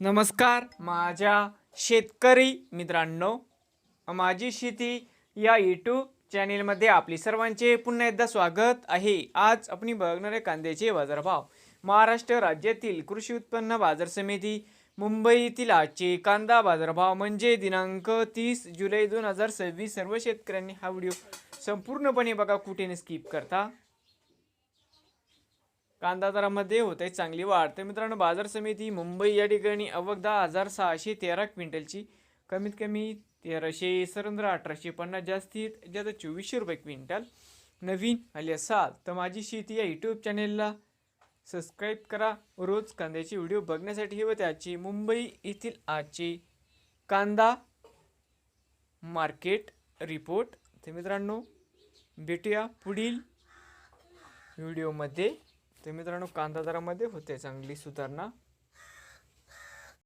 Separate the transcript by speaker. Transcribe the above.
Speaker 1: नमस्कार माझ्या शेतकरी मित्रांनो, माझी शेती या यूट्यूब चॅनेलमध्ये आपली सर्वांचे पुन्हा एकदा स्वागत आहे. आज आपण बघणार आहे कांद्याचे बाजारभाव. महाराष्ट्र राज्यातील कृषी उत्पन्न बाजार समिती मुंबई येथील आजचे कांदा बाजारभाव म्हणजे दिनांक 30 जुलै 2026. सर्व शेतकऱ्यांनी हा व्हिडिओ संपूर्णपणे बघा, कुठे स्किप करता. कांदा दरामध्ये होत आहे चांगली वाढ. तर मित्रांनो, बाजार समिती मुंबई या ठिकाणी आवक 10,613 क्विंटलची, कमीत कमी 1300, सरंद्र 1850, जास्तीत जास्त 2400 रुपये क्विंटल. नवीन आले असाल तर माझी शेती या यूट्यूब चॅनेलला सबस्क्राईब करा. रोज कांद्याचे व्हिडिओ बघण्यासाठी व त्याची मुंबई येथील आजचे कांदा मार्केट रिपोर्ट. तर मित्रांनो, भेटूया पुढील व्हिडिओमध्ये. तर मित्रांनो, कांदा दरामध्ये होते चांगली सुधारणा.